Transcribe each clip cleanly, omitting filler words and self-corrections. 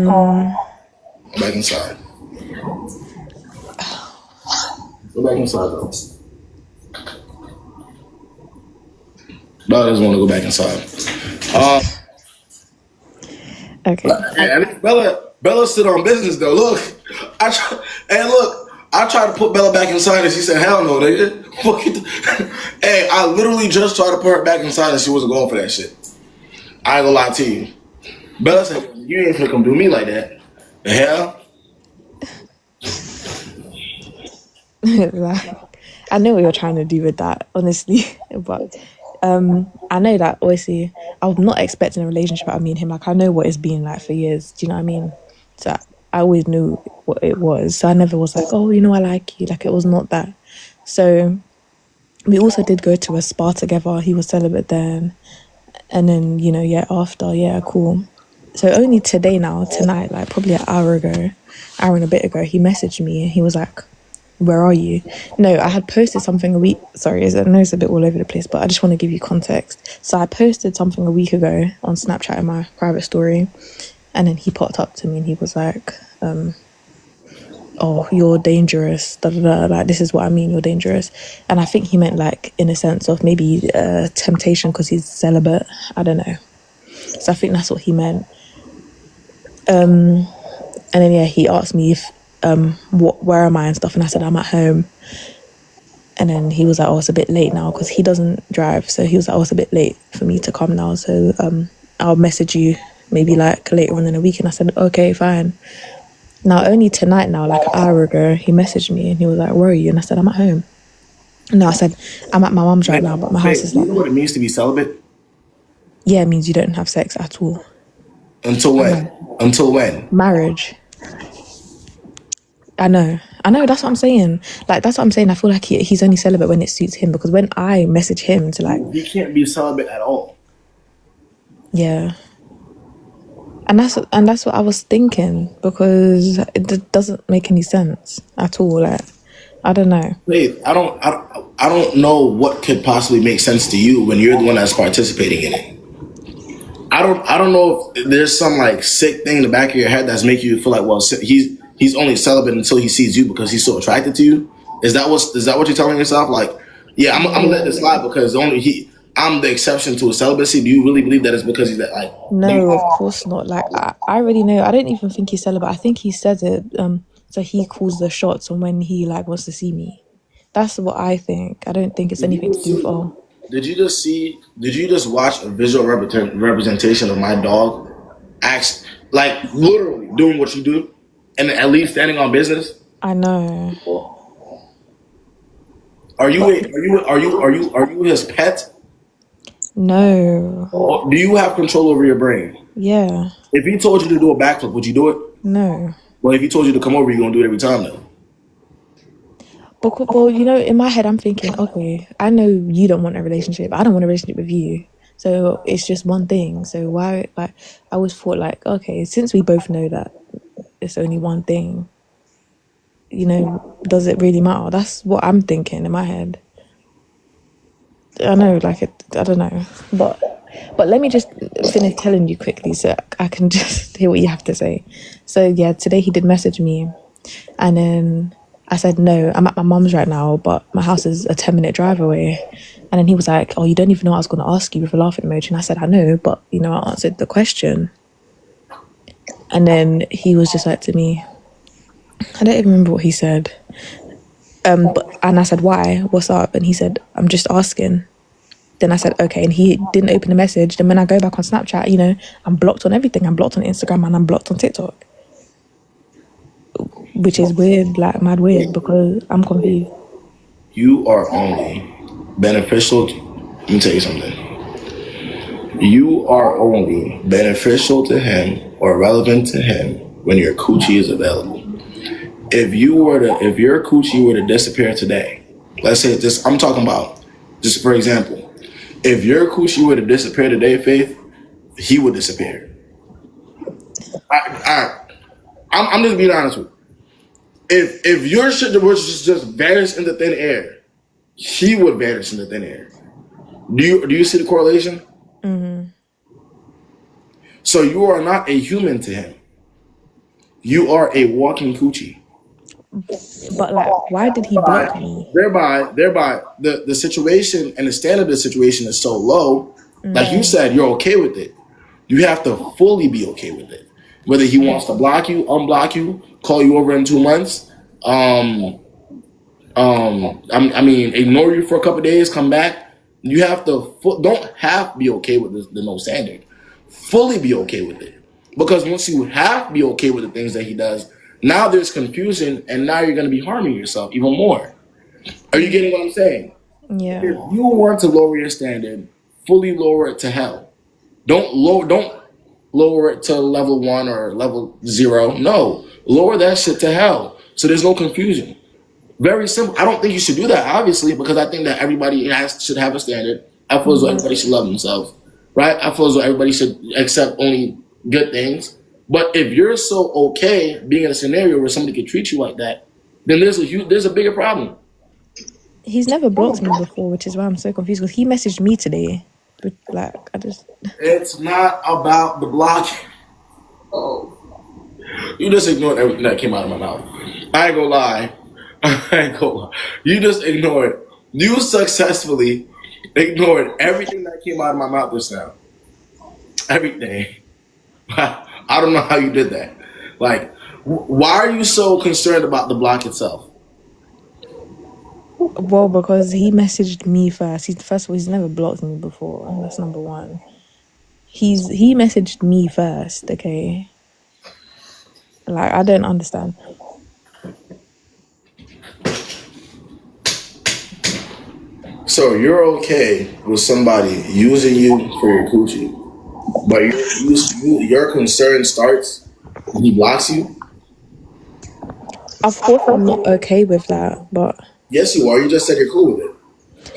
Go back inside. Go back inside, though. Bella doesn't want to go back inside. Okay. And Bella stood on business though. Look, I tried to put Bella back inside and she said, "Hell no, nigga." Hey, I literally just tried to put her back inside and she wasn't going for that shit. I ain't gonna lie to you. Bella said, "You ain't finna come do me like that." The hell? Like, I know what you're trying to do with that, honestly. But I know that obviously I was not expecting a relationship out of me and him. Like I know what it's been like for years. Do you know what I mean? So I always knew what it was. So I never was like, oh, I like you. Like it was not that. So we also did go to a spa together. He was celibate then. And then, after, cool. So only today now, tonight, like probably an hour and a bit ago, he messaged me and he was like, where are you? No, I had posted something a week. Sorry, I know it's a bit all over the place, but I just want to give you context. So I posted something a week ago on Snapchat in my private story, and then he popped up to me and he was like, oh, you're dangerous, da, da, da. Like, this is what I mean, you're dangerous. And I think he meant like in a sense of maybe temptation because he's celibate. I don't know. So I think that's what he meant. And then he asked me if where am I and stuff, and I said I'm at home. And then he was like, oh, it's a bit late now because he doesn't drive. So he was like, oh, it's a bit late for me to come now, so I'll message you maybe like later on in the week. And I said, okay, fine. Now only tonight now, like an hour ago, he messaged me and he was like, where are you? And I said, I'm at home. No, I said, I'm at my mum's right now, but my house is You like, know what it means to be celibate? yeah, it means you don't have sex at all. Until when? Until when? Marriage. I know, that's what I'm saying. Like, that's what I'm saying. I feel like he's only celibate when it suits him, because when I message him to like... He can't be celibate at all. Yeah. And that's what I was thinking, because it doesn't make any sense at all. Like, I don't know. Wait, I don't know what could possibly make sense to you when you're the one that's participating in it. I don't know if there's some like sick thing in the back of your head that's making you feel like, well, he's only celibate until he sees you because he's so attracted to you. Is that what you're telling yourself? Like, yeah, I'm gonna let this slide because I'm the exception to a celibacy. Do you really believe that it's because he's that like? No, of course not. Like I already know. I don't even think he's celibate. I think he says it so he calls the shots on when he like wants to see me. That's what I think. I don't think it's anything to do with all. Did you just watch a visual representation of my dog like literally doing what you do and at least standing on business? I know. Are you his pet? No. Or do you have control over your brain? Yeah. If he told you to do a backflip, would you do it? No. Well, if he told you to come over, you're gonna do it every time though. Well, in my head, I'm thinking, okay, I know you don't want a relationship. I don't want a relationship with you. So it's just one thing. So why, like, I always thought, like, okay, since we both know that it's only one thing, does it really matter? That's what I'm thinking in my head. I know, like, I don't know. But let me just finish telling you quickly so I can just hear what you have to say. So, yeah, today he did message me. And then I said, no, I'm at my mum's right now, but my house is a 10-minute drive away. And then he was like, oh, you don't even know what I was going to ask you, with a laughing emoji. And I said, I know, but, I answered the question. And then he was just like to me, I don't even remember what he said. And I said, why? What's up? And he said, I'm just asking. Then I said, okay. And he didn't open the message. Then when I go back on Snapchat, I'm blocked on everything. I'm blocked on Instagram and I'm blocked on TikTok. Which is weird, like mad weird, because I'm confused. You are only beneficial. Let me tell you something. You are only beneficial to him or relevant to him when your coochie is available. If your coochie were to disappear today, let's say I'm talking about, just for example, if your coochie were to disappear today, Faith, he would disappear. I'm just being honest with you. If your shit was just vanish into thin air, he would vanish into thin air. Do you see the correlation? Mm-hmm. So you are not a human to him. You are a walking coochie. But like, why did he block me? Thereby, the situation and the standard of the situation is so low. Like you said, you're okay with it. You have to fully be okay with it. Whether he wants to block you, unblock you, call you over in 2 months, I mean, ignore you for a couple of days, come back. You have to don't have to be okay with the no standard. Fully be okay with it, because once you have to be okay with the things that he does, now there's confusion, and now you're going to be harming yourself even more. Are you getting what I'm saying? Yeah. If you want to lower your standard, fully lower it to hell. Don't lower it to level 1 or level 0. No, lower that shit to hell. So there's no confusion. Very simple. I don't think you should do that, obviously, because I think that everybody should have a standard. I feel as though everybody should love themselves, right? I feel as though everybody should accept only good things. But if you're so okay being in a scenario where somebody could treat you like that, then there's a bigger problem. He's never blocked me before, which is why I'm so confused. Because he messaged me today, but like It's not about the blocking. Oh, you just ignored everything that came out of my mouth. I ain't gonna lie. You just ignored. You successfully ignored everything that came out of my mouth just now. Everything. I don't know how you did that. Like, why are you so concerned about the block itself? Well, because he messaged me first. First of all, he's never blocked me before. That's number one. He messaged me first. Okay. Like, I don't understand. So you're okay with somebody using you for your coochie, but your concern starts when he blocks you? Of course, I'm not okay with that, but Yes, you are. You just said you're cool with it.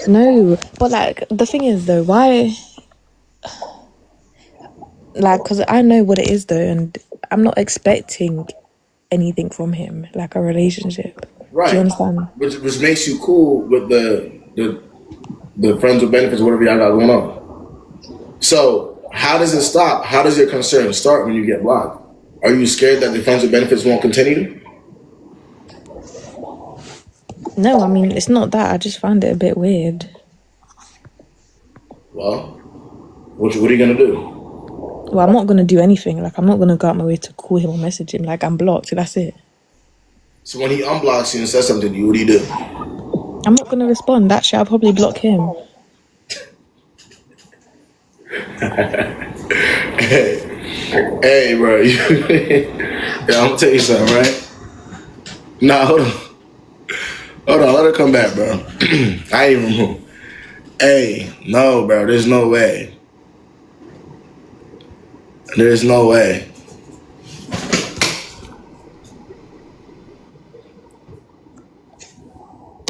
no. But like, the thing is, though, why? Like, because I know what it is, though, and I'm not expecting anything from him, like a relationship. Right. Do you understand? Which makes you cool with the friends with benefits, whatever y'all got going on. So how does it stop? How does your concern start when you get blocked? Are you scared that the friends with benefits won't continue? No, I mean, it's not that. I just find it a bit weird. Well, what are you gonna do? Well, I'm not going to do anything. Like, I'm not going to go out my way to call him or message him. Like, I'm blocked. That's it. So when he unblocks you and says something to you, what do you do? I'm not going to respond. That shit, I'll probably block him. Hey, bro. Yeah, I'm gonna tell you something, right? Nah, hold on. Hold on, let her come back, bro. I ain't even move. Hey, no, bro. There's no way. There's no way.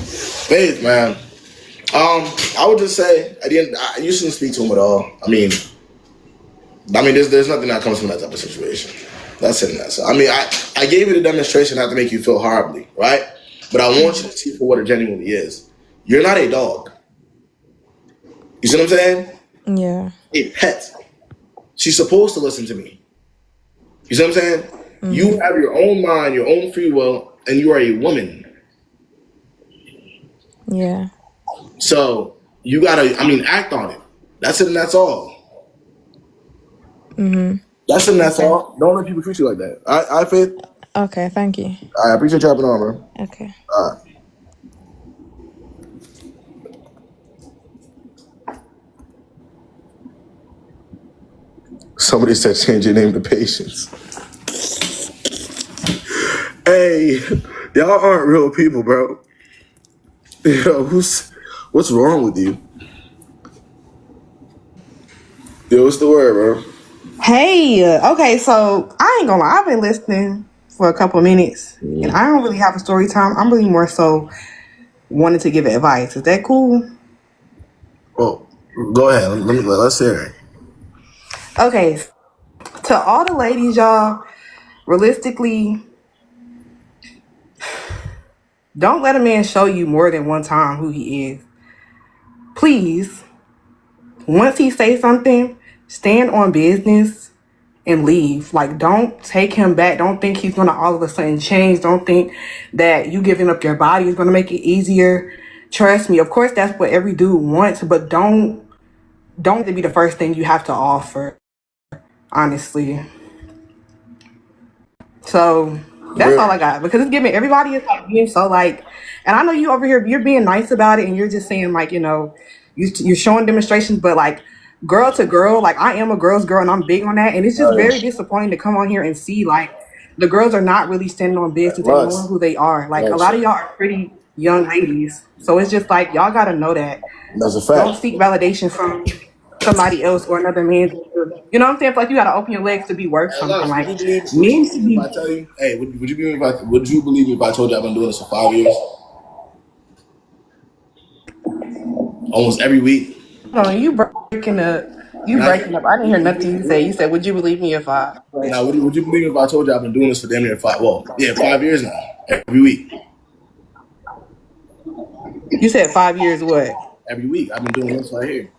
Faith, man. I would just say at the end, you shouldn't speak to him at all. I mean, there's nothing that comes from that type of situation. That's it. That's. I mean, I gave you the demonstration not to make you feel horribly, right? But I want you to see for what it genuinely is. You're not a dog. You see what I'm saying? Yeah. A pet. She's supposed to listen to me. You see what I'm saying? Mm-hmm. You have your own mind, your own free will, and you are a woman. Yeah. So you gotta, act on it. That's it and that's all. Mm-hmm. That's it and that's all. Don't let people treat you like that. I Faith. Okay, thank you. I appreciate you hopping on, bro. Okay. All right. Somebody said change your name to Patience. Hey, y'all aren't real people, bro. Yo, what's wrong with you? Yo, what's the word, bro? Hey, okay, so I ain't gonna lie, I've been listening for a couple minutes, and I don't really have a story time. I'm really more so wanting to give advice. Is that cool? Oh, go ahead. Let's hear it. Okay, to all the ladies, y'all, realistically, don't let a man show you more than one time who he is. Please, once he say something, stand on business and leave. Like, don't take him back. Don't think he's gonna all of a sudden change. Don't think that you giving up your body is gonna make it easier. Trust me, of course that's what every dude wants, but don't let it be the first thing you have to offer, honestly. So that's all I got, because it's giving everybody is like being so like, and I know you over here, you're being nice about it and you're just saying like, you know, you're showing demonstrations, but like girl to girl, like I am a girl's girl and I'm big on that. And it's just very disappointing to come on here and see like the girls are not really standing on business and knowing who they are. Like a lot of y'all are pretty young ladies. So it's just like, y'all got to know that. That's a Don't fact. seek validation from somebody else or another man. You know what I'm saying? It's like you gotta open your legs to be worth Hey, something. Lux, Like would you men believe should me if be. I tell you? Hey, would you believe me if I would you believe me if I told you I've been doing this for 5 years, almost every week? Hold on, you breaking up. You And I breaking up. I didn't hear nothing you say. You said, "Would you believe me if I?" now would you believe me if I told you I've been doing this for damn near 5 years now, every week, You said 5 years. What? every week I've been doing this right here.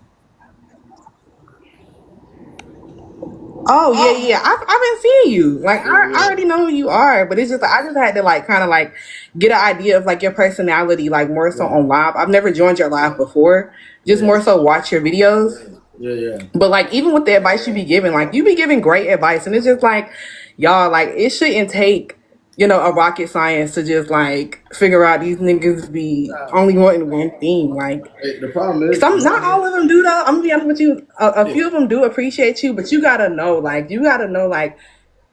Oh yeah, yeah. I've been seeing you. Like Yeah, I yeah, already know who you are, but it's just I just had to like kind of like get an idea of like your personality, like more so yeah, on live. I've never joined your live before. Just yeah, more so watch your videos. yeah, yeah. But like even with the advice you be giving, like you be giving great advice, and it's just like y'all like it shouldn't take a rocket science to just like figure out these niggas be only wanting one thing. Like Hey, the problem is, some, not all of them do though. I'm gonna be honest with you. A yeah, few of them do appreciate you, but you gotta know, like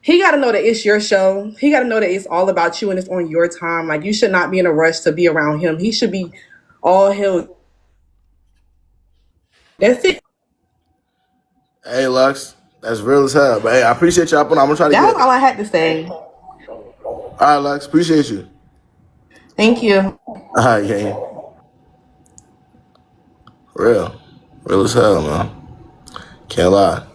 he gotta know that it's your show. He gotta know that it's all about you and it's on your time. Like you should not be in a rush to be around him. He should be all hell. That's it. hey Lux, that's real as hell. But hey, I appreciate y'all. But I'm gonna try to That was get. all I had to say. All right, Lux, appreciate you. Thank you. All right, gang, real as hell, man. Can't lie.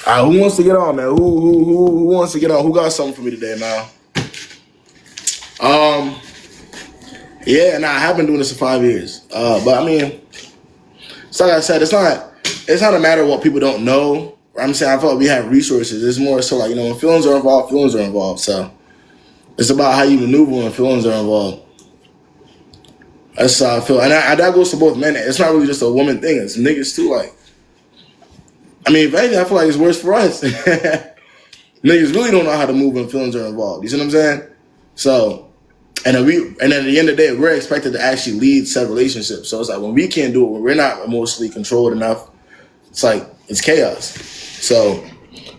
All right, who wants to get on, man? Who wants to get on? Who got something for me today, man? Um, yeah, nah, I have been doing this for 5 years. But I mean, it's like I said, it's not a matter of what people don't know. I'm saying I feel like we have resources. It's more so like, when feelings are involved, feelings are involved. So it's about how you maneuver when feelings are involved. That's how I feel. And that goes to both men. It's not really just a woman thing. It's niggas too. Like, I mean, if anything, I feel like it's worse for us. Niggas really don't know how to move when feelings are involved. You see what I'm saying? So, and then at the end of the day, we're expected to actually lead said relationships. So it's like when we can't do it, when we're not emotionally controlled enough, it's like it's chaos. So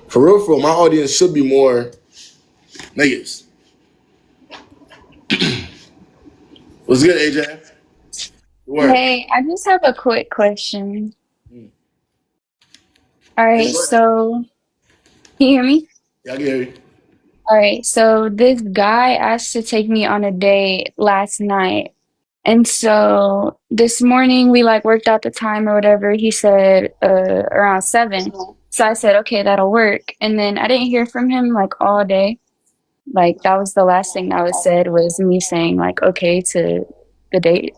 for real, my audience should be more niggas. What's good, AJ? Work. Hey, I just have a quick question. Mm. All Hey, right, what? so can you hear me? Yeah, I can hear you. All right, so this guy asked to take me on a date last night. And so this morning we like worked out the time or whatever. He said around 7. So I said, okay, that'll work. And then I didn't hear from him like all day. Like that was the last thing that was said was me saying like okay to the date.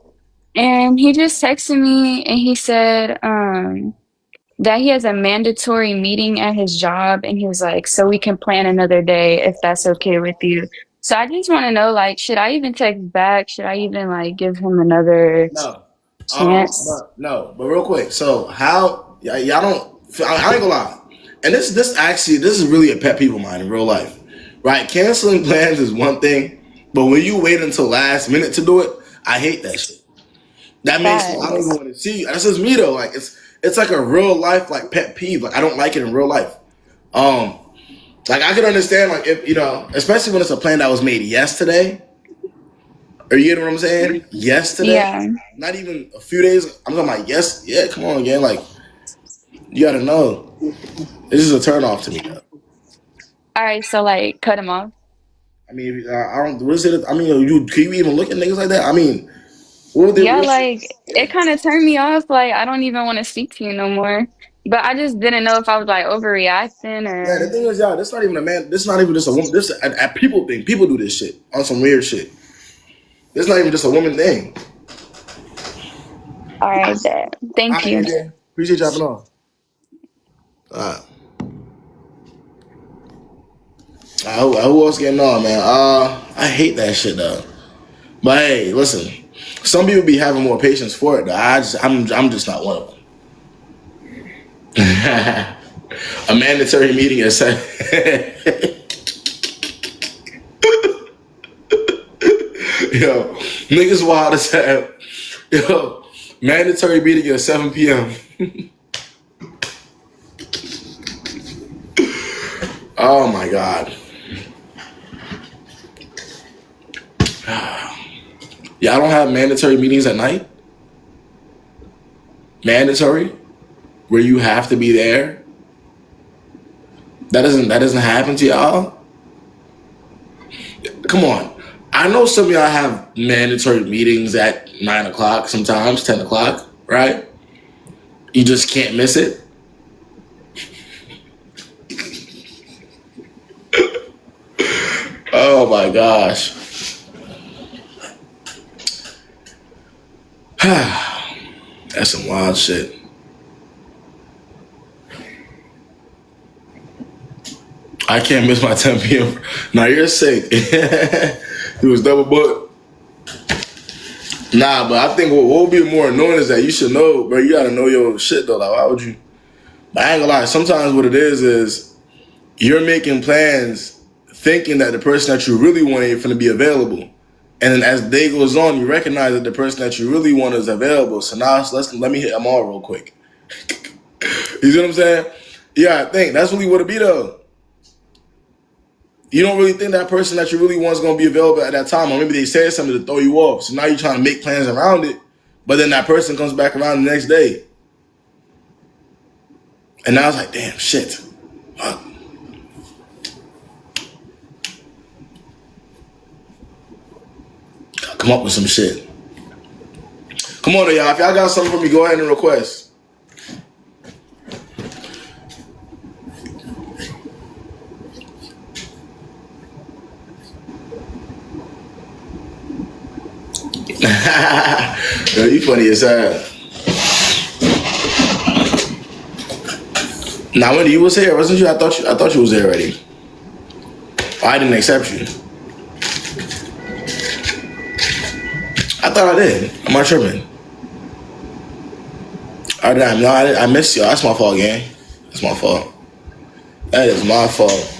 And he just texted me and he said, that he has a mandatory meeting at his job and he was like, so we can plan another day if that's okay with you. So I just want to know, like, should I even text back? Should I even like give him another No. chance? But no. But real quick. So how y'all don't? I ain't gonna lie. And this is really a pet peeve of mine in real life, right? Canceling plans is one thing, but when you wait until last minute to do it, I hate that shit. That makes me. I don't even Facts. want to see you. That's just me though. Like it's like a real life like pet peeve. Like I don't like it in real life. Um, like I can understand like if especially when it's a plan that was made yesterday. Or you get what I'm saying? Yesterday, Yeah. not even a few days. I'm talking about yes. Yeah, come on again. Like you gotta know. This is a turn off to me. Though. All right, so like cut him off. I mean, I don't. What is it? I mean, you can you even look at niggas like that? I mean, what would they? Yeah, like it kind of turned me off. Like I don't even want to speak to you no more. But I just didn't know if I was like overreacting Yeah, the or thing is, y'all, this not even a man. This not even just a woman. This a people thing. People do this shit on some weird shit. This not even just a woman thing. all right, bet. All Thank right, you. AJ. Appreciate you hopping on. All right. Who else getting on, man? I hate that shit though. But hey, listen, some people be having more patience for it. Though. I'm just not one of them. A mandatory meeting at 7. Yo, niggas wild as hell. Yo, mandatory meeting at 7 p.m. Oh my god. Y'all don't have mandatory meetings at night? Mandatory? Where you have to be there? That doesn't happen to y'all? Come on. I know some of y'all have mandatory meetings at 9 o'clock, sometimes 10 o'clock, right? You just can't miss it. Oh my gosh. That's some wild shit. I can't miss my 10 p.m. Now you're sick. He was double booked. Nah, but I think what will be more annoying is that you should know, bro. You gotta know your shit though. Like, why would you? But I ain't gonna lie. Sometimes what it is you're making plans thinking that the person that you really want ain't finna be available. And then as the day goes on, you recognize that the person that you really want is available. So now let me hit them all real quick. You see what I'm saying? Yeah, I think that's really what it be though. You don't really think that person that you really want is going to be available at that time, or maybe they said something to throw you off. So now you're trying to make plans around it, but then that person comes back around the next day. And now it's like, damn, shit. Fuck. Come up with some shit. Come on, y'all. If y'all got something for me, go ahead and request. Yo, you funny as hell. Now, Wendy, you was here, wasn't you? I thought you was there already. Oh, I didn't accept you. I thought I did. Am I tripping? Oh, damn. No, I missed you. That's my fault, gang. That's my fault. That is my fault.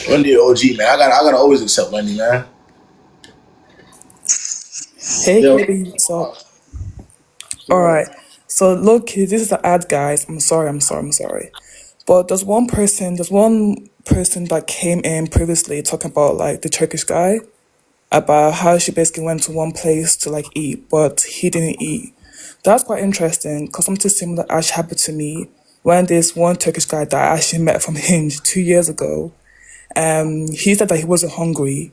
Wendy, OG, man. I gotta always accept Wendy, man. Hey, Yo. Katie, what's up? All right. So, look, this is the ad, guys. I'm sorry. But there's one person that came in previously talking about like the Turkish guy, about how she basically went to one place to like eat, but he didn't eat. That's quite interesting because something similar actually happened to me when this one Turkish guy that I actually met from Hinge 2 years ago. He said that he wasn't hungry,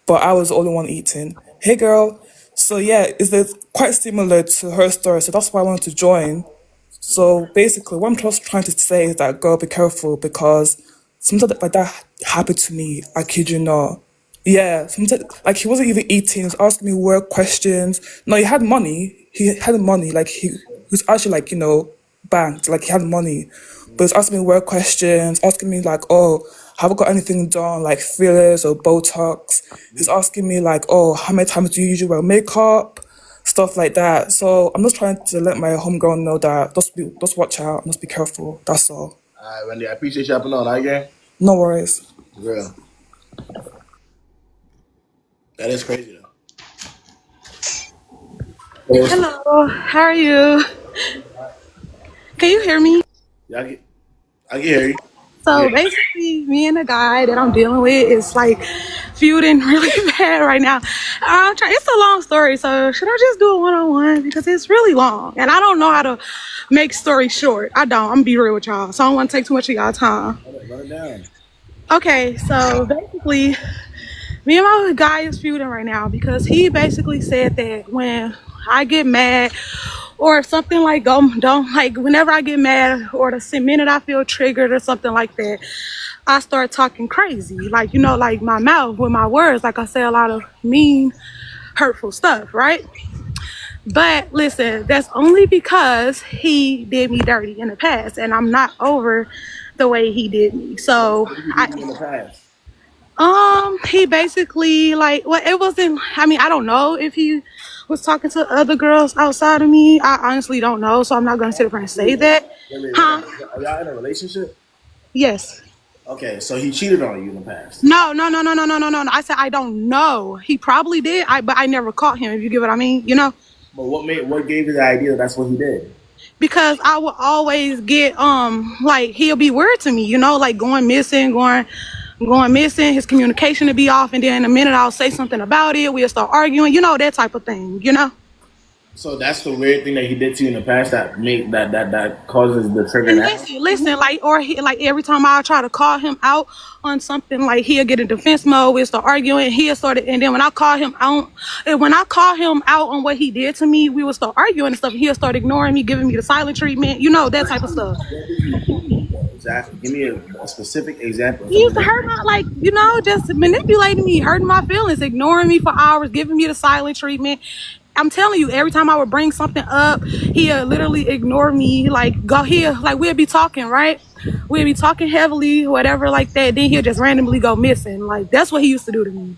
but I was the only one eating. Hey, girl. So yeah, it's quite similar to her story. So that's why I wanted to join. So basically, what I'm just trying to say is that, girl, be careful because something like that happened to me. I kid you not. Yeah, something like he wasn't even eating. He was asking me work questions. No, he had money. He had money. Like he was actually like banked. Like he had money, but he was asking me work questions. Asking me like, oh, have I got anything done like fillers or Botox? He's asking me like, oh, how many times do you usually wear makeup? Stuff like that. So I'm just trying to let my homegirl know that just watch out, just be careful. That's all. All right, Wendy, I appreciate you hopping on. All right, gang? No worries. Real. That is crazy, though. Hello, how are you? Can you hear me? Yeah, I can hear you. So basically, me and the guy that I'm dealing with is like feuding really bad right now. I'm trying. It's a long story, so should I just do a one-on-one because it's really long, and I don't know how to make story short. I don't. I'm gonna be real with y'all, so I don't want to take too much of y'all time. Run it down. Okay, so basically, me and my guy is feuding right now because he basically said that when I get mad or if something like don't like whenever I get mad or the minute I feel triggered or something like that, I start talking crazy. Like, like my mouth with my words, like I say a lot of mean, hurtful stuff, right? But listen, that's only because he did me dirty in the past and I'm not over the way he did me. So What did he do to you in the past? he basically like, well, it wasn't. I mean, I don't know if he was talking to other girls outside of me. I honestly don't know, so I'm not gonna sit up here and say that. Wait, Huh? are y'all in a relationship? Yes. Okay, so he cheated on you in the past. No, no, no, no, no, no, no, no. I said I don't know. He probably did. But I never caught him. If you get what I mean, you know. But what gave you the idea that that's what he did? Because I would always get like he'll be weird to me, you know, like going missing, going missing, his communication to be off, and then in a minute I'll say something about it, we'll start arguing, you know, that type of thing, you know. So that's the weird thing that he did to you in the past that causes the trigger And now. listen, like, or he, like every time I try to call him out on something, like he'll get in defense mode, we'll start arguing, he'll start it, and then when I call him out, on what he did to me, we would start arguing and stuff. He'll start ignoring me, giving me the silent treatment, you know, that type of stuff. What did he do, though? Exactly. Give me a specific example. He used to hurt my, like, you know, just manipulating me, hurting my feelings, ignoring me for hours, giving me the silent treatment. I'm telling you, every time I would bring something up, he'll literally ignore me. Like, go here, like we'll be talking, right? We'll be talking heavily, whatever, like that. Then he'll just randomly go missing. Like, that's what he used to do to me.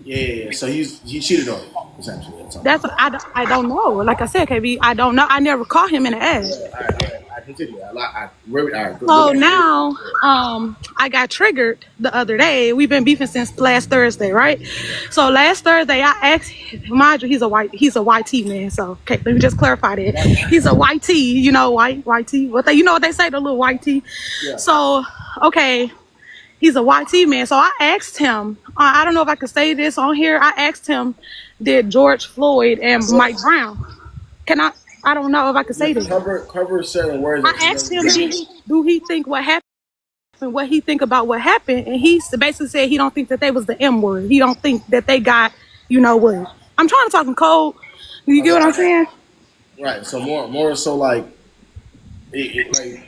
Yeah. So he cheated on you, essentially. That's I don't know. Like I said, KB, I don't know. I never caught him in the ass. I continue. So now, I got triggered the other day. We've been beefing since last Thursday, right? So last Thursday, I asked, mind you, he's a YT man. So okay, let me just clarify that. He's a YT, you know, YT. You know what they say, the little YT. Yeah. So okay, he's a YT man. So I asked him. I don't know if I could say this on here. I asked him, did George Floyd and Mike Brown? Can I? I don't know if I could say this. Cover certain words. I asked him, do he think what happened? What he think about what happened, and he basically said he don't think that they was the M word. He don't think that they got, you know what? I'm trying to talk in code. You get what I'm saying? Right. So more so like, like, you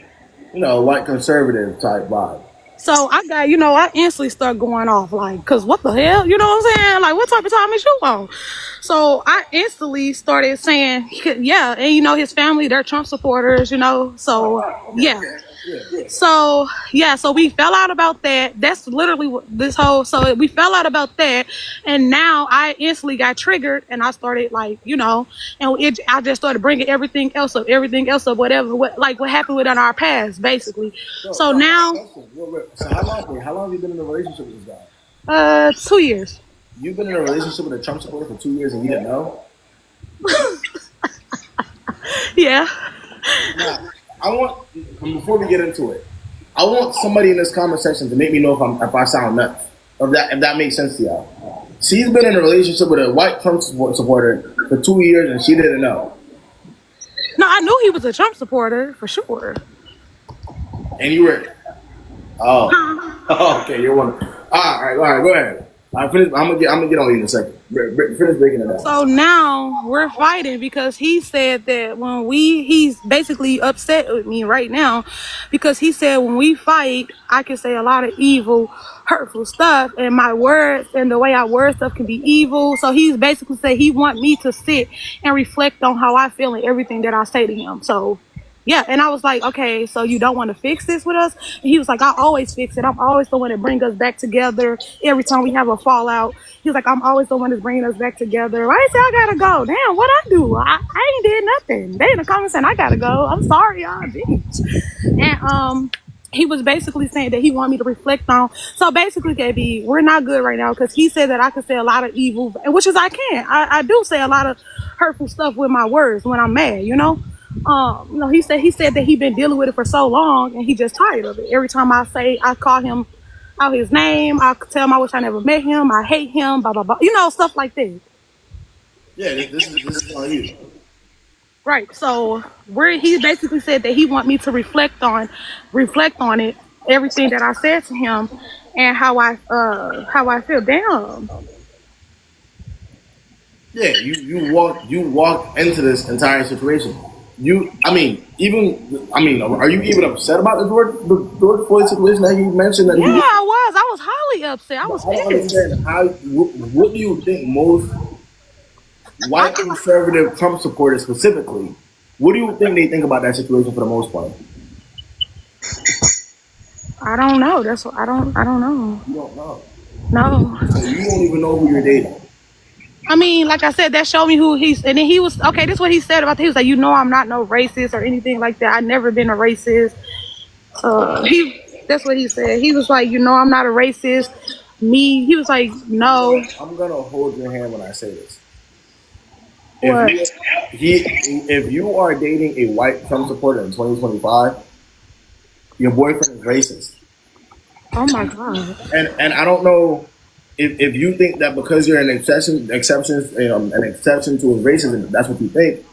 know, white conservative type vibe. So I got, you know, I instantly start going off like, cause what the hell, you know what I'm saying? Like, what type of time is you on? So I instantly started saying, yeah, and you know, his family, they're Trump supporters, you know, so yeah. So yeah, so we fell out about that. That's literally what this whole. So we fell out about that, and now I instantly got triggered, and I started like, you know, and I just started bringing everything else up, whatever, what happened within our past, basically. So now, so how long have you been in a relationship with this guy? 2 years. You've been in a relationship with a Trump supporter for 2 years, and you didn't know? Yeah. Now, before we get into it, I want somebody in this conversation to make me know if I sound nuts, if that makes sense to y'all. She's been in a relationship with a white Trump supporter for 2 years, and she didn't know. No, I knew he was a Trump supporter for sure. And you were, okay, you're one. All right, go ahead. I'm gonna get on you in a second. Finish breaking it down. So now we're fighting because he said that he's basically upset with me right now because he said when we fight, I can say a lot of evil, hurtful stuff, and my words and the way I word stuff can be evil. So he's basically said he want me to sit and reflect on how I feel and everything that I say to him. So yeah, and I was like, okay, so you don't want to fix this with us? And he was like, I always fix it. I'm always the one that bring us back together every time we have a fallout. He was like, I'm always the one that's bringing us back together. I said, I gotta go. Damn, what I do? I ain't did nothing. They in the comments saying I gotta go. I'm sorry, y'all, bitch. And he was basically saying that he wanted me to reflect on. So basically, KB, we're not good right now because he said that I could say a lot of evil, which is I can. I do say a lot of hurtful stuff with my words when I'm mad, you know? You know, he said that he'd been dealing with it for so long and he just tired of it. Every time I call him out his name, I tell him I wish I never met him, I hate him, blah blah blah, you know, stuff like that. Yeah, this is on you. Right. So he basically said that he want me to reflect on it, everything that I said to him and how I feel. Damn. Yeah, you walked into this entire situation. Are you even upset about the George Floyd situation that you mentioned? Yeah, I was highly upset. I was pissed. What do you think most white conservative Trump supporters specifically? What do you think they think about that situation for the most part? I don't know. That's what I don't know. You don't know. No. So you don't even know who you're dating. I mean, like I said, that showed me who he's, and then he was, okay, this is what he said about, he was like, you know, I'm not no racist or anything like that. I've never been a racist. That's what he said. He was like, you know, I'm not a racist. He was like, no. I'm gonna hold your hand when I say this. What? If you are dating a white Trump supporter in 2025, your boyfriend is racist. Oh my God. And I don't know if you think that because you're an exception to his racism, that's what you think,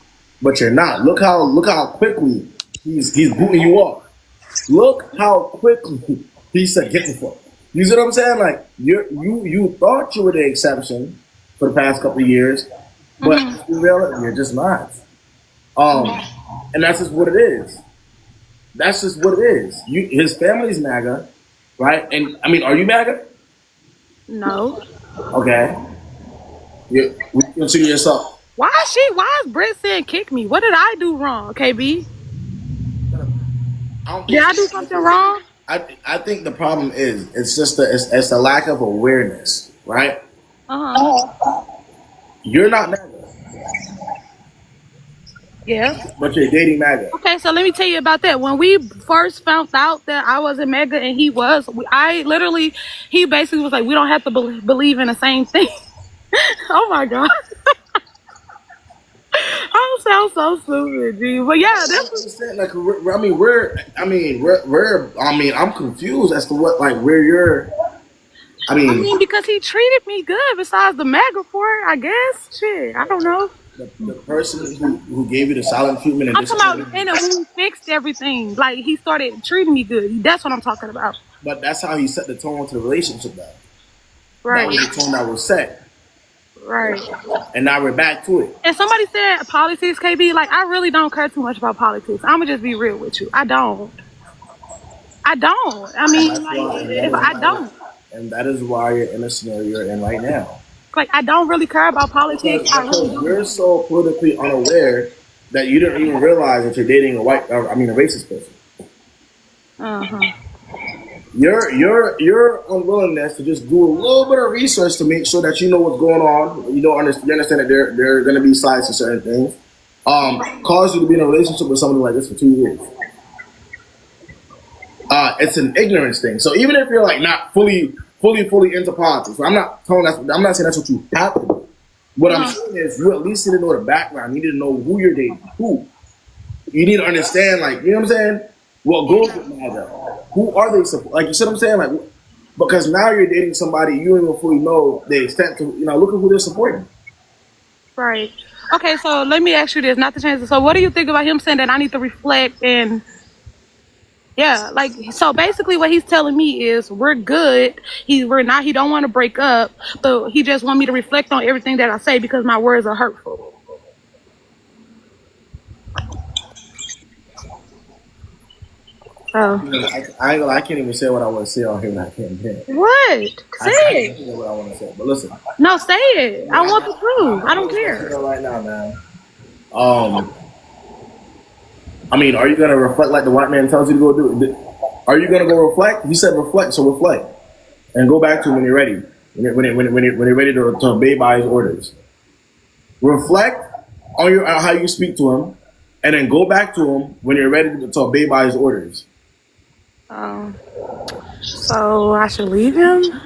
but you're not. Look how quickly he's booting you off. Look how quickly he said, "Get the fuck." You see what I'm saying? Like you thought you were the exception for the past couple of years, but you're just not. And that's just what it is. That's just what it is. His family's MAGA, right? And I mean, are you MAGA? No. Okay. Would you consider yourself? Why is Britt saying kick me? What did I do wrong, KB? Did I do something wrong? I think the problem is it's just it's the lack of awareness, right? You're not MAGA, Yeah. but you're dating MAGA. Okay, so let me tell you about that. When we first found out that I was a MAGA and he was, he basically was like, we don't have to believe in the same thing. Oh my God. I sound so stupid, G. But yeah, that's Like I'm confused as to what where you're. I mean, because he treated me good besides the MAGA part, I guess. Shit, I don't know. The person who gave you the silent treatment and I'm talking about when he fixed everything. Like, he started treating me good. That's what I'm talking about. But that's how he set the tone to the relationship, though. Right. That was the tone that was set. Right. And now we're back to it. And somebody said politics, KB. Like, I really don't care too much about politics. I'm gonna just be real with you. I don't. I mean, I don't. And that is why you're in the scenario you're in right now. Like, I don't really care about politics. Because you're so politically unaware that you didn't even realize that you're dating a racist person. Your unwillingness to just do a little bit of research to make sure that you know what's going on. You understand that there are going to be sides to certain things. Caused you to be in a relationship with somebody like this for 2 years. It's an ignorance thing. So even if you're like not fully into politics, I'm not saying that's what you have to do. What I'm saying is you at least need to know the background. You need to know who you're dating. Who. You need to understand, like, you know what I'm saying? What goes with MAGA? Who are they? Like, you see what I'm saying? Like, because now you're dating somebody you don't even fully know the extent to, look at who they're supporting. Right. Okay, so let me ask you this, not to change it. So what do you think about him saying that I need to reflect and so basically what he's telling me is we're good. He don't want to break up, but he just want me to reflect on everything that I say because my words are hurtful. Oh. I can't even say what I want to say on here. I can't hear. What? Say it. I can't say what I want to say, but listen. No, say it. I want the truth. I don't care. Right now, man. I mean, are you gonna reflect like the white man tells you to go do? Are you gonna go reflect? He said reflect, so reflect, and go back to him when you're ready. When you're ready to obey by his orders. Reflect on how you speak to him, and then go back to him when you're ready to obey by his orders. So I should leave him?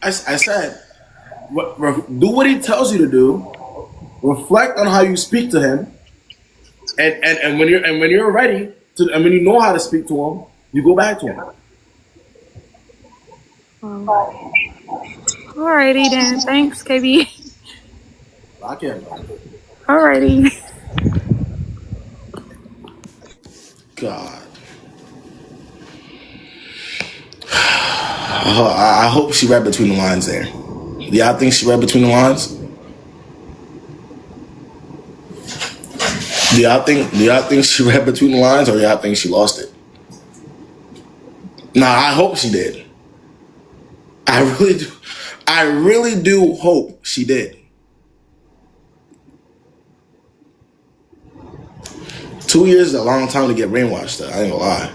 I said, do what he tells you to do. Reflect on how you speak to him. And when you're ready to, and when you know how to speak to him, you go back to him. Alrighty then. Thanks, KB. I can't. Alrighty. God. I hope she read between the lines there. Do y'all think she read between the lines? Do y'all think she read between the lines, or y'all think she lost it? Nah, I hope she did. I really do hope she did. 2 years is a long time to get brainwashed, though. I ain't gonna lie.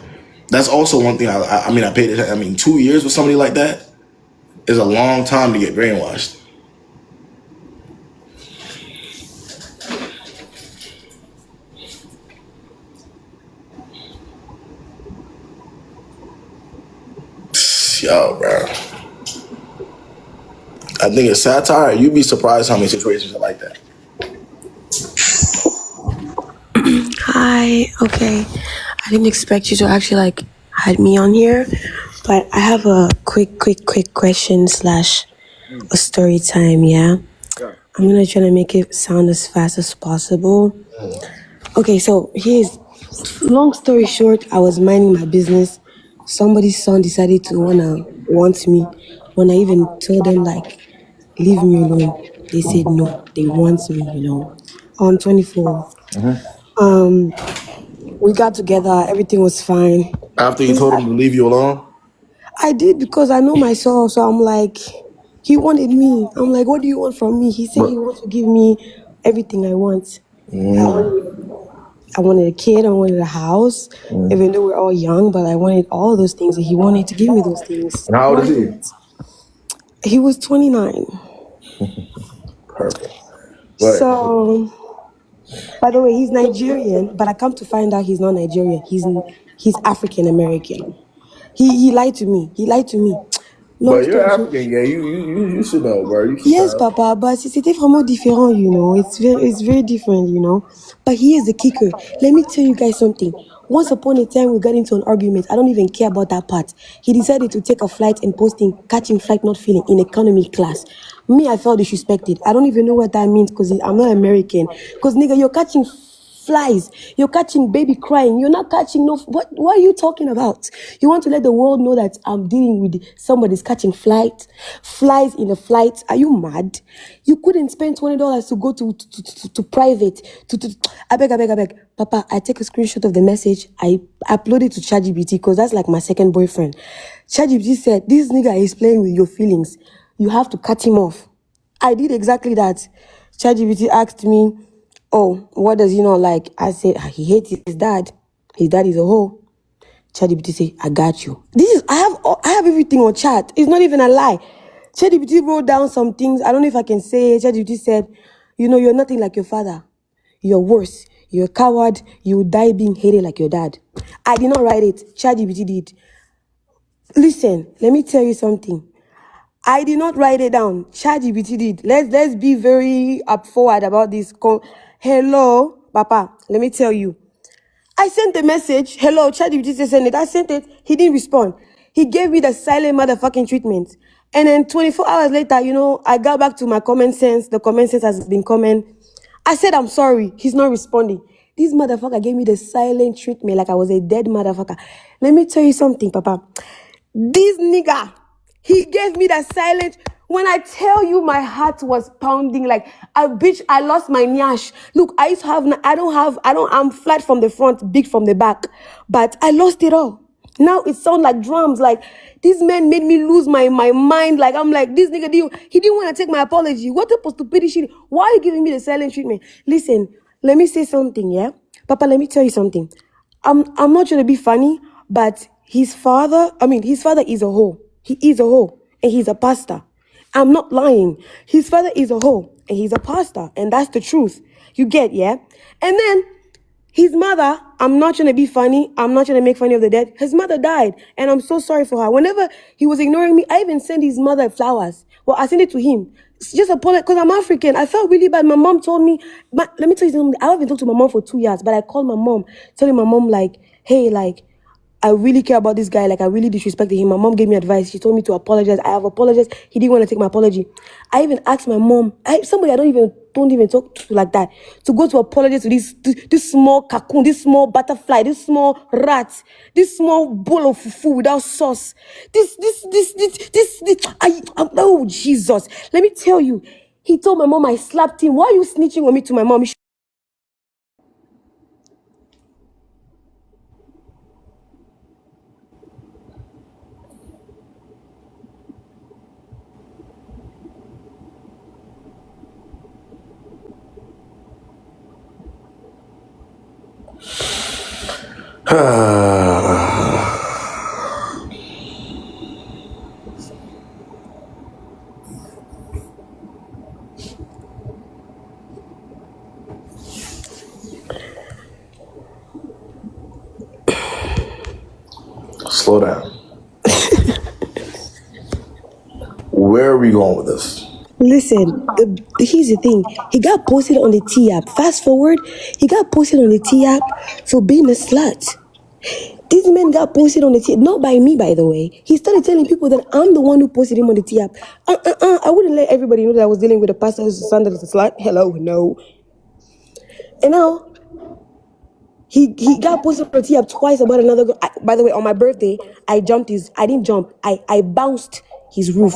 That's also one thing. I mean, I paid it. I mean, 2 years with somebody like that is a long time to get brainwashed. Yo, bro. I think it's satire. You'd be surprised how many situations are like that. Hi, okay. I didn't expect you to actually like had me on here, but I have a quick question slash a story time, yeah? I'm gonna try to make it sound as fast as possible. Okay, so here's long story short, I was minding my business. Somebody's son decided to want me. When I even told them like leave me alone, they said no, they want me. On 24. We got together, everything was fine. After you told him to leave you alone? I did because I know myself, so I'm like, he wanted me. I'm like, what do you want from me? He said he wants to give me everything I want. I wanted a kid, I wanted a house, even though we're all young, but I wanted all those things, and he wanted to give me those things. And how old is he? He was 29. Perfect. So, by the way, he's Nigerian, but I come to find out he's not Nigerian. He's African American. He lied to me. Long But you're story short. African, yeah. You should know, bro. You should Yes, know. Papa, but c'était vraiment différent, It's very different, But here's the kicker. Let me tell you guys something. Once upon a time, we got into an argument. I don't even care about that part. He decided to take a flight and catching flight, not feeling in economy class. Me, I felt disrespected. I don't even know what that means because I'm not American. Because, nigga, you're catching flies. You're catching baby crying. You're not catching no. What are you talking about? You want to let the world know that I'm dealing with somebody's catching flies in a flight. Are you mad? You couldn't spend $20 to go to private. I beg. Papa, I take a screenshot of the message. I upload it to ChatGPT because that's like my second boyfriend. ChatGPT said, this nigga is playing with your feelings. You have to cut him off. I did exactly that. ChatGPT asked me, oh, what does he not like? I said, he hates his dad. His dad is a hoe. ChatGPT say, I got you. I have everything on chat. It's not even a lie. ChatGPT wrote down some things. I don't know if I can say it. ChatGPT said, you're nothing like your father. You're worse. You're a coward. You will die being hated like your dad. I did not write it. ChatGPT did. Listen, let me tell you something. I did not write it down. ChatGPT did. Let's be very up forward about this. Hello, Papa. Let me tell you. I sent the message. Hello, ChatGPT sent it. I sent it. He didn't respond. He gave me the silent motherfucking treatment. And then 24 hours later, I got back to my common sense. The common sense has been common. I said, I'm sorry. He's not responding. This motherfucker gave me the silent treatment like I was a dead motherfucker. Let me tell you something, Papa. This nigga, he gave me that silent. When I tell you my heart was pounding like a bitch, I lost my nyash. Look, I used to have, I'm flat from the front, big from the back, but I lost it all. Now it sounds like drums. Like this man made me lose my mind. Like I'm like, this nigga, he didn't want to take my apology. What a stupid shit. Why are you giving me the silent treatment? Listen, let me say something, yeah? Papa, let me tell you something. I'm not trying to be funny, but his father is a hoe. He is a hoe, and he's a pastor. I'm not lying. His father is a hoe, and he's a pastor, and that's the truth. You get, yeah? And then his mother, I'm not trying to be funny. I'm not trying to make funny of the dead. His mother died, and I'm so sorry for her. Whenever he was ignoring me, I even sent his mother flowers. Well, I sent it to him. It's just apologize because I'm African. I felt really bad. My mom told me, but let me tell you something. I haven't talked to my mom for 2 years, but I called my mom, telling my mom like, hey, like, I really care about this guy. Like, I really disrespected him. My mom gave me advice. She told me to apologize. I have apologized. He didn't want to take my apology. I even asked my mom, somebody I don't even talk to like that, to go to apologize to this small cocoon, this small butterfly, this small rat, this small bowl of fufu without sauce. Oh, Jesus. Let me tell you. He told my mom I slapped him. Why are you snitching on me to my mom? Slow down. Where are we going with this? Listen, here's the thing. He got posted on the T app. Fast forward, he got posted on the T app for being a slut. This man got posted on the T, not by me, by the way. He started telling people that I'm the one who posted him on the T app. I wouldn't let everybody know that I was dealing with a pastor who's son that is a slut. Hello, no. And now he got posted on the T app twice about another girl. By the way, on my birthday, I didn't jump. I bounced his roof,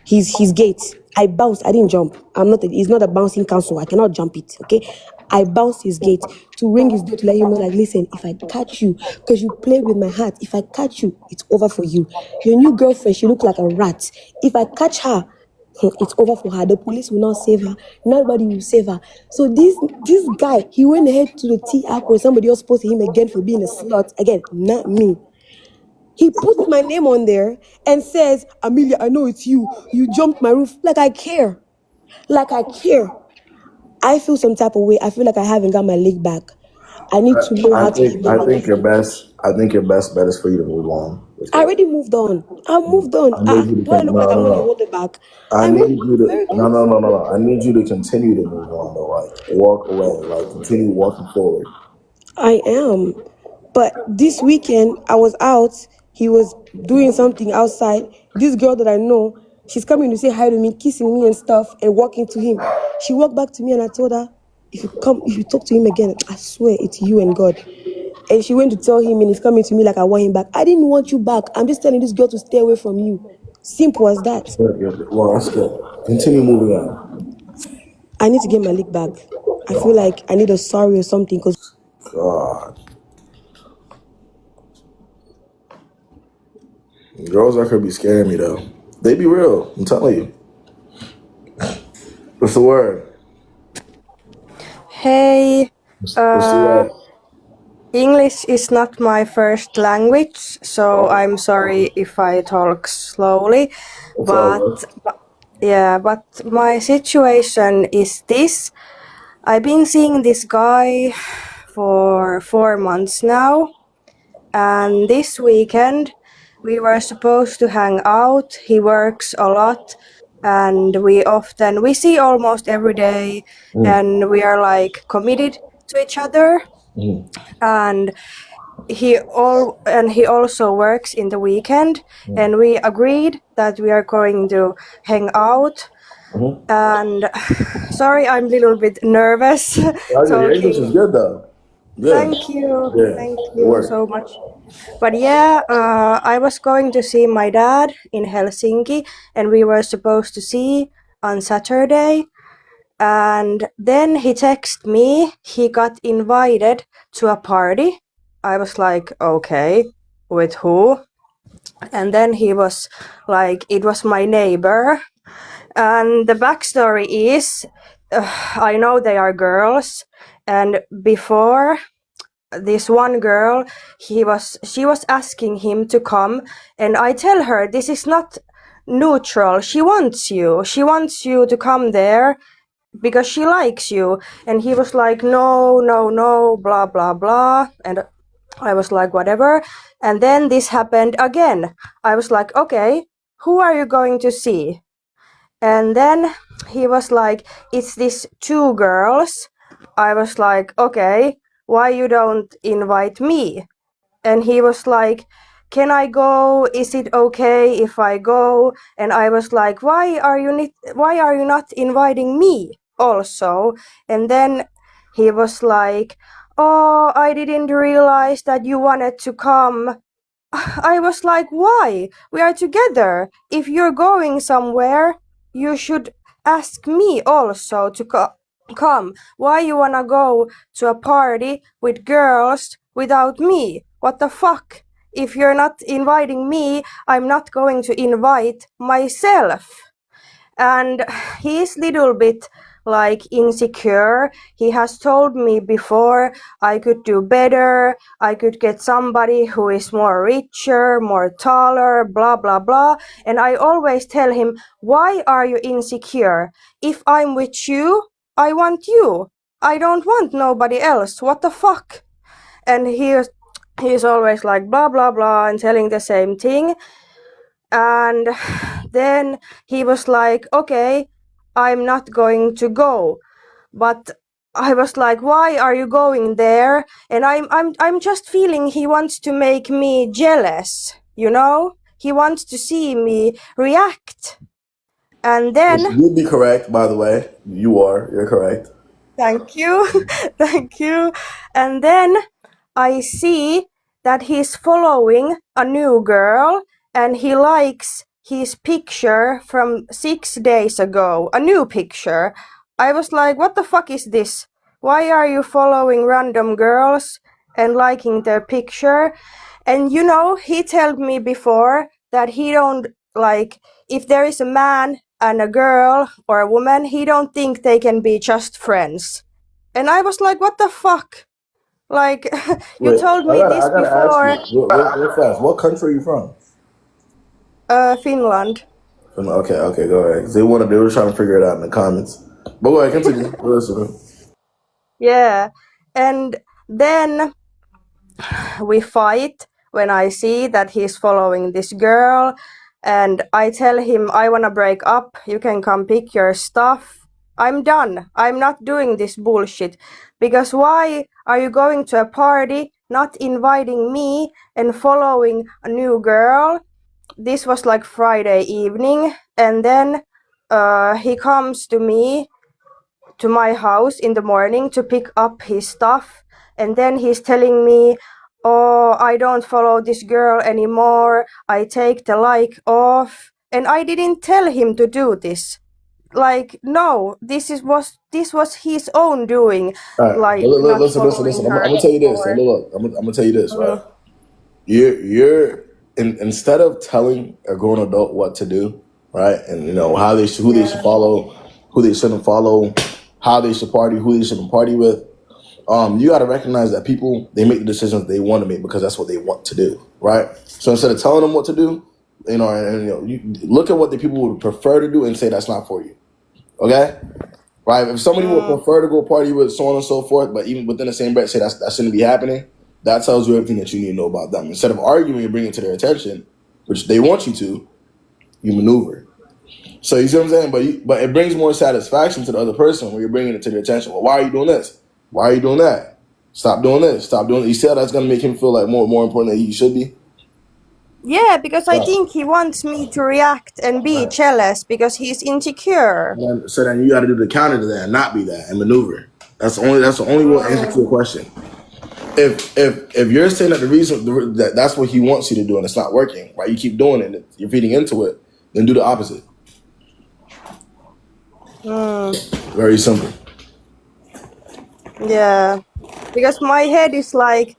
his gate. I bounced. I didn't jump. It's not a bouncing council. I cannot jump it. Okay. I bounced his gate to ring his door to let him know, like, listen, if I catch you, because you play with my heart, if I catch you, it's over for you. Your new girlfriend, she look like a rat. If I catch her, it's over for her. The police will not save her. Nobody will save her. So this guy, he went ahead to the T app where somebody else posted him again for being a slut. Again, not me. He puts my name on there and says, Amelia, I know it's you. You jumped my roof. Like I care. Like I care. I feel some type of way. I feel like I haven't got my leg back. I need to know how to get I my think leg your back. best. I think your best bet is for you to move on. I already moved on. I moved on. I need you Do I to look like no I'm no gonna no. hold it back? I I need moved you on to very no no quickly. no no no. I need you to continue to move on though. Like walk away. Like continue walking forward. I am. But this weekend, I was out. He was doing something outside. This girl that I know, she's coming to say hi to me, kissing me and stuff, and walking to him. She walked back to me and I told her, if you talk to him again, I swear it's you and God. And she went to tell him and he's coming to me like I want him back. I didn't want you back. I'm just telling this girl to stay away from you. Simple as that. Good. Well, that's good. Continue moving on. I need to get my leg back. I feel like I need a sorry or something because God, girls that could be scaring me though. They be real. I'm telling you. What's the word? Hey, What's the word? English is not my first language, so I'm sorry if I talk slowly. It's all But, good. but yeah, but my situation is this. I've been seeing this guy for 4 months now, and this weekend we were supposed to hang out. He works a lot, and we see almost every day, and we are like committed to each other. And he also works in the weekend, and we agreed that we are going to hang out. And sorry, I'm a little bit nervous Your English is talking. good though. Good. Thank you. Yeah. Thank It you worked. so much. But yeah, I was going to see my dad in Helsinki, and we were supposed to see on Saturday. And then he texted me, he got invited to a party. I was like, okay, with who? And then he was like, it was my neighbor. And the backstory is, I know they are girls, and before this one girl, she was asking him to come, and I tell her this is not neutral. She wants you to come there because she likes you. And he was like, no, no, no, blah, blah, blah. And I was like, whatever. And then this happened again. I was like, okay, who are you going to see? And then he was like, it's these two girls. I was like, okay, why you don't invite me? And he was like, can I go? Is it okay if I go? And I was like, why are you not inviting me also? And then he was like, oh, I didn't realize that you wanted to come. I was like, why? We are together. If you're going somewhere, you should ask me also to come. Why you wanna go to a party with girls without me? What the fuck? If you're not inviting me, I'm not going to invite myself. And he's little bit like insecure. He has told me before I could do better, I could get somebody who is more richer, more taller, blah blah blah. And I always tell him, why are you insecure? If I'm with you, I want you. I don't want nobody else. What the fuck? And he's always like blah blah blah and telling the same thing. And then he was like, okay, I'm not going to go. But I was like, why are you going there? And I'm just feeling he wants to make me jealous, you know? He wants to see me react. And then, You'd be correct, by the way. You're correct. thank you, thank you. And then I see that he's following a new girl and he likes his picture from 6 days ago, a new picture. I was like, what the fuck is this? Why are you following random girls and liking their picture? And you know, he told me before that he don't like, if there is a man and a girl or a woman, he don't think they can be just friends. And I was like, what the fuck? Like, you Wait, told I me gotta, this I gotta ask before. you, real fast. What country are you from? Finland. Okay, go ahead. 'Cause they were trying to figure it out in the comments. But go ahead, continue. We're listening. Yeah. And then we fight when I see that he's following this girl. And I tell him, I want to break up. You can come pick your stuff. I'm done. I'm not doing this bullshit. Because why are you going to a party, not inviting me, and following a new girl? This was like Friday evening. And then he comes to me, to my house in the morning to pick up his stuff. And then he's telling me, oh, I don't follow this girl anymore. I take the like off. And I didn't tell him to do this. Like, no, this was his own doing. All right, but Like, not listen. following I'm her gonna tell you this. anymore. And look, I'm gonna tell you this, right? Mhm. Instead of telling a grown adult what to do, right, and you know who they should Yeah. follow, who they shouldn't follow, how they should party, who they shouldn't party with. You got to recognize that people, they make the decisions they want to make because that's what they want to do, right? So instead of telling them what to do, you know, and you know, you look at what the people would prefer to do and say that's not for you, okay? Right? If somebody would Mm. prefer to go party with so on and so forth, but even within the same breath say that shouldn't be happening, that tells you everything that you need to know about them. Instead of arguing and bringing it to their attention, which they want you to, you maneuver. So you see what I'm saying? But it brings more satisfaction to the other person when you're bringing it to their attention. Well, why are you doing this? Why are you doing that? Stop doing this. Stop doing it. You see how that's gonna make him feel like more important than he should be? Yeah, because I Right. think he wants me to react and be Right. jealous because he's insecure. So then you got to do the counter to that and not be that and maneuver. That's the only one answer to your question. If you're saying that the reason that's what he wants you to do and it's not working, right? You keep doing it, you're feeding into it, then do the opposite. Mm. Very simple. Yeah, because my head is like,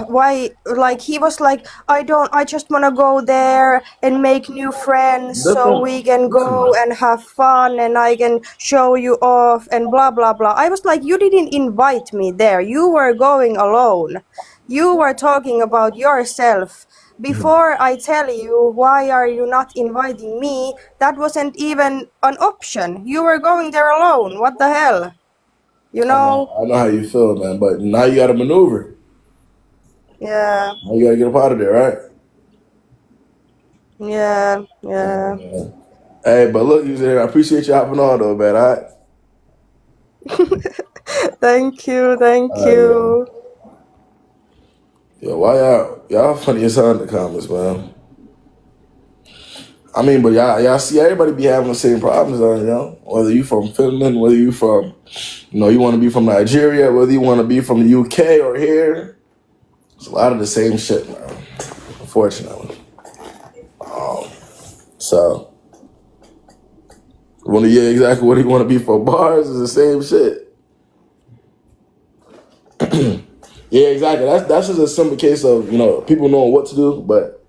why? Like he was like, I just want to go there and make new friends so Different. we can Listen, go and have fun and I can show you off and blah blah blah. I was like, you didn't invite me there. You were going alone. You were talking about yourself. Before I tell you why are you not inviting me, that wasn't even an option. You were going there alone. What the hell? You know? I know how you feel, man, but now you got to maneuver. Yeah, Now you got to get up out of there, right? yeah, yeah. Hey, but look, you there. I appreciate you hopping on though, man. All right. Thank you, All thank right, yo. you. Yo, why y'all funny as hell in the comments, man. I mean, but y'all see everybody be having the same problems, you know. Whether you from Finland, whether you from, you know, you want to be from Nigeria, whether you want to be from the UK or here, it's a lot of the same shit, man. Unfortunately. So, exactly what you want to be for bars is the same shit. Yeah, exactly. That's just a simple case of, you know, people knowing what to do, but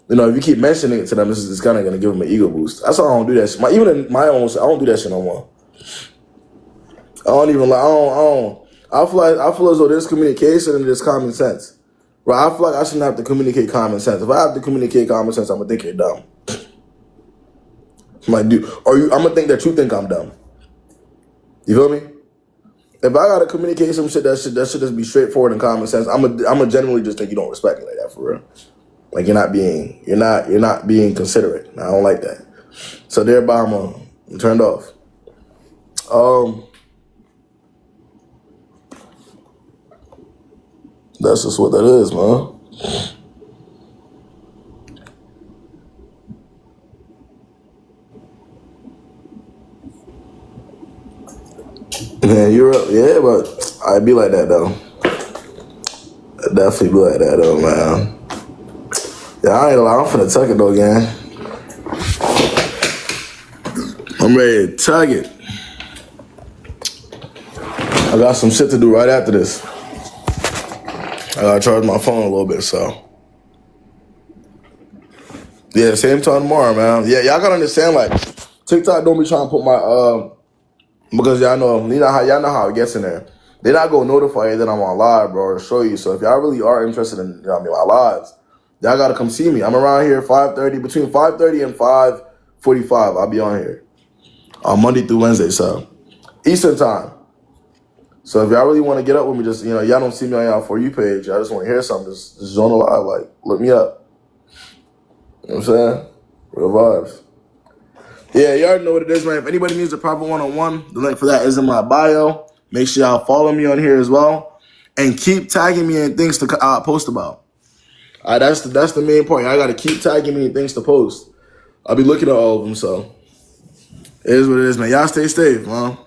you know, if you keep mentioning it to them, it's kind of gonna give them an ego boost. That's why I don't do that shit. Even in my own, I don't do that shit no more. I don't even like. I feel as though there's communication and there's common sense. Right? I feel like I shouldn't have to communicate common sense. If I have to communicate common sense, I'm gonna think you're dumb. I'm like, dude, I'm gonna think that you think I'm dumb. You feel me? If I gotta communicate some shit, that should just be straightforward and common sense. I'm a genuinely just think you don't respect me like that for real. Like you're not being considerate. I don't like that. So thereby I'm turned off. That's just what that is, man. Man, you're up. Yeah, but I'd be like that though. I'd definitely be like that though, man. Yeah, I ain't gonna lie, I'm finna tuck it though, gang. I'm ready to tug it. I got some shit to do right after this. I gotta charge my phone a little bit, so. Yeah, same time tomorrow, man. Yeah, y'all gotta understand, like, TikTok don't be trying to put my, because y'all know how it gets in there. They not gonna notify you that I'm on live, bro, or show you. So if y'all really are interested in, you know what I mean, my lives, y'all gotta come see me. I'm around here 5:30, between 5:30 and 5:45. I'll be on here on Monday through Wednesday, so Eastern time. So if y'all really want to get up with me, just, you know, y'all don't see me on y'all For You page. I just want to hear something. Just join the live, like, look me up. You know what I'm saying? Real vibes. Yeah, you already know what it is, man. If anybody needs a proper one-on-one, the link for that is in my bio. Make sure y'all follow me on here as well. And keep tagging me in things to post about. All right, that's the main point. I got to keep tagging me in things to post. I'll be looking at all of them, so it is what it is, man. Y'all stay safe, man.